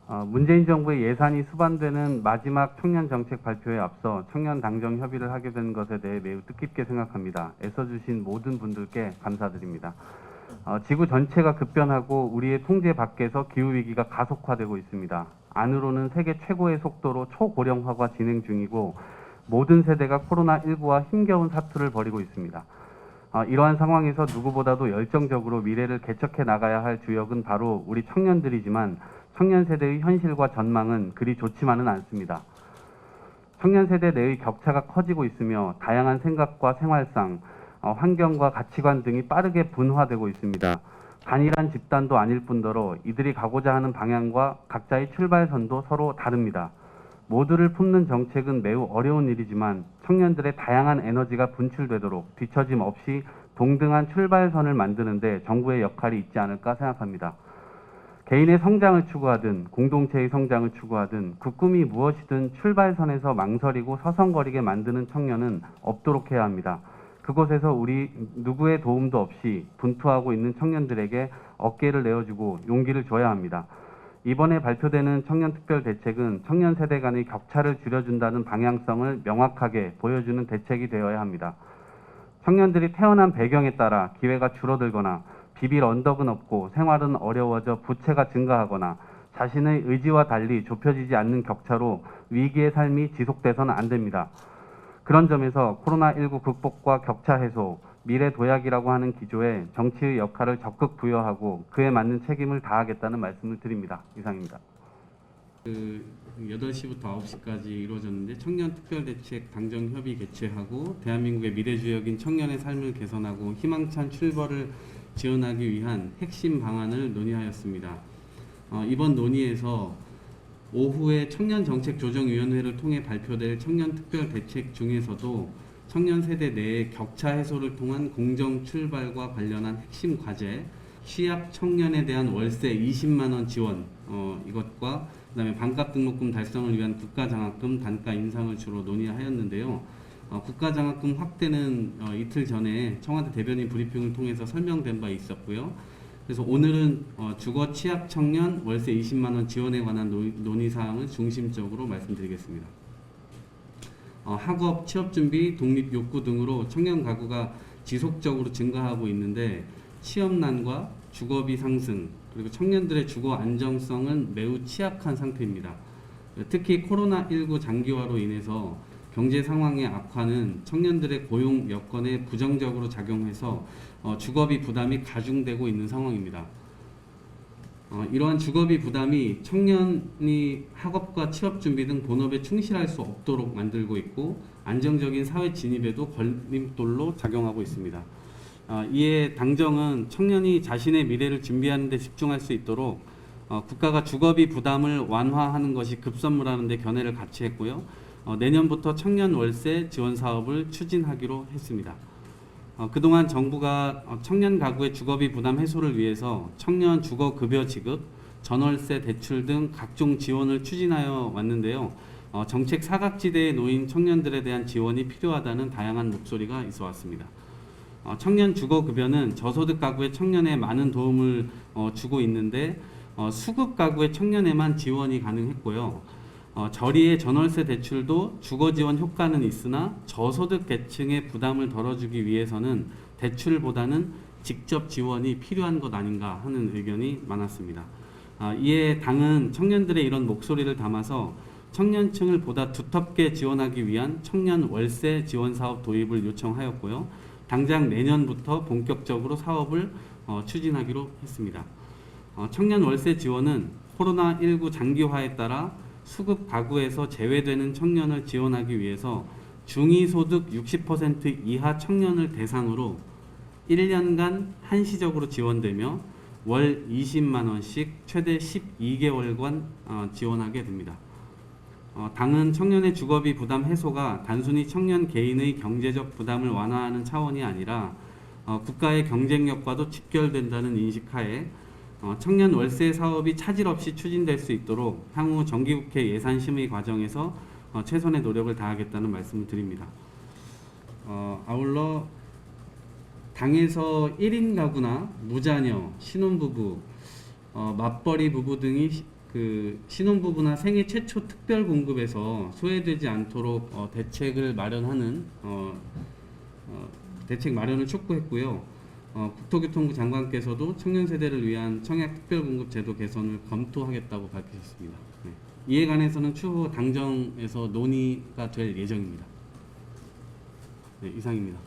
문재인 정부의 예산이 수반되는 마지막 청년 정책 발표에 앞서 청년 당정 협의를 하게 된 것에 대해 매우 뜻깊게 생각합니다. 애써주신 모든 분들께 감사드립니다. 지구 전체가 급변하고 우리의 통제 밖에서 기후위기가 가속화되고 있습니다. 안으로는 세계 최고의 속도로 초고령화가 진행 중이고 모든 세대가 코로나19와 힘겨운 사투를 벌이고 있습니다. 이러한 상황에서 누구보다도 열정적으로 미래를 개척해 나가야 할 주역은 바로 우리 청년들이지만 청년 세대의 현실과 전망은 그리 좋지만은 않습니다. 청년 세대 내의 격차가 커지고 있으며 다양한 생각과 생활상, 환경과 가치관 등이 빠르게 분화되고 있습니다. 단일한 집단도 아닐 뿐더러 이들이 가고자 하는 방향과 각자의 출발선도 서로 다릅니다. 모두를 품는 정책은 매우 어려운 일이지만 청년들의 다양한 에너지가 분출되도록 뒤처짐 없이 동등한 출발선을 만드는 데 정부의 역할이 있지 않을까 생각합니다. 개인의 성장을 추구하든 공동체의 성장을 추구하든 그 꿈이 무엇이든 출발선에서 망설이고 서성거리게 만드는 청년은 없도록 해야 합니다. 그곳에서 우리 누구의 도움도 없이 분투하고 있는 청년들에게 어깨를 내어주고 용기를 줘야 합니다. 이번에 발표되는 청년특별대책은 청년 세대 간의 격차를 줄여준다는 방향성을 명확하게 보여주는 대책이 되어야 합니다. 청년들이 태어난 배경에 따라 기회가 줄어들거나 비빌 언덕은 없고 생활은 어려워져 부채가 증가하거나 자신의 의지와 달리 좁혀지지 않는 격차로 위기의 삶이 지속돼서는 안 됩니다. 그런 점에서 코로나19 극복과 격차 해소, 미래 도약이라고 하는 기조에 정치의 역할을 적극 부여하고 그에 맞는 책임을 다하겠다는 말씀을 드립니다. 이상입니다. 8시부터 9시까지 이루어졌는데 청년특별대책 당정협의 개최하고 대한민국의 미래주역인 청년의 삶을 개선하고 희망찬 출발을 지원하기 위한 핵심 방안을 논의하였습니다. 이번 논의에서 오후에 청년정책조정위원회를 통해 발표될 청년특별대책 중에서도 청년 세대 내의 격차 해소를 통한 공정 출발과 관련한 핵심 과제, 취약 청년에 대한 월세 20만 원 지원, 이것과 그다음에 반값 등록금 달성을 위한 국가장학금 단가 인상을 주로 논의하였는데요. 국가장학금 확대는 이틀 전에 청와대 대변인 브리핑을 통해서 설명된 바 있었고요. 그래서 오늘은 주거 취약 청년 월세 20만 원 지원에 관한 논의 사항을 중심적으로 말씀드리겠습니다. 학업, 취업준비, 독립욕구 등으로 청년 가구가 지속적으로 증가하고 있는데 취업난과 주거비 상승, 그리고 청년들의 주거 안정성은 매우 취약한 상태입니다. 특히 코로나19 장기화로 인해서 경제 상황의 악화는 청년들의 고용 여건에 부정적으로 작용해서 주거비 부담이 가중되고 있는 상황입니다. 이러한 주거비 부담이 청년이 학업과 취업 준비 등 본업에 충실할 수 없도록 만들고 있고 안정적인 사회 진입에도 걸림돌로 작용하고 있습니다. 이에 당정은 청년이 자신의 미래를 준비하는 데 집중할 수 있도록 국가가 주거비 부담을 완화하는 것이 급선무라는 데 견해를 같이 했고요. 내년부터 청년 월세 지원 사업을 추진하기로 했습니다. 그동안 정부가 청년 가구의 주거비 부담 해소를 위해서 청년 주거급여 지급, 전월세 대출 등 각종 지원을 추진하여 왔는데요. 정책 사각지대에 놓인 청년들에 대한 지원이 필요하다는 다양한 목소리가 있어 왔습니다. 청년 주거급여는 저소득 가구의 청년에 많은 도움을 주고 있는데 수급 가구의 청년에만 지원이 가능했고요. 저리의 전월세 대출도 주거 지원 효과는 있으나 저소득 계층의 부담을 덜어주기 위해서는 대출보다는 직접 지원이 필요한 것 아닌가 하는 의견이 많았습니다. 이에 당은 청년들의 이런 목소리를 담아서 청년층을 보다 두텁게 지원하기 위한 청년 월세 지원 사업 도입을 요청하였고요. 당장 내년부터 본격적으로 사업을 추진하기로 했습니다. 청년 월세 지원은 코로나19 장기화에 따라 수급 가구에서 제외되는 청년을 지원하기 위해서 중위소득 60% 이하 청년을 대상으로 1년간 한시적으로 지원되며 월 20만 원씩 최대 12개월간 지원하게 됩니다. 당은 청년의 주거비 부담 해소가 단순히 청년 개인의 경제적 부담을 완화하는 차원이 아니라 국가의 경쟁력과도 직결된다는 인식하에 청년 월세 사업이 차질 없이 추진될 수 있도록 향후 정기국회 예산심의 과정에서 최선의 노력을 다하겠다는 말씀을 드립니다. 아울러 당에서 1인 가구나 무자녀, 신혼부부, 맞벌이 부부 등이 그 신혼부부나 생애 최초 특별 공급에서 소외되지 않도록 대책을 마련하는 대책 마련을 촉구했고요. 국토교통부 장관께서도 청년 세대를 위한 청약 특별 공급 제도 개선을 검토하겠다고 밝히셨습니다. 네. 이에 관해서는 추후 당정에서 논의가 될 예정입니다. 네, 이상입니다.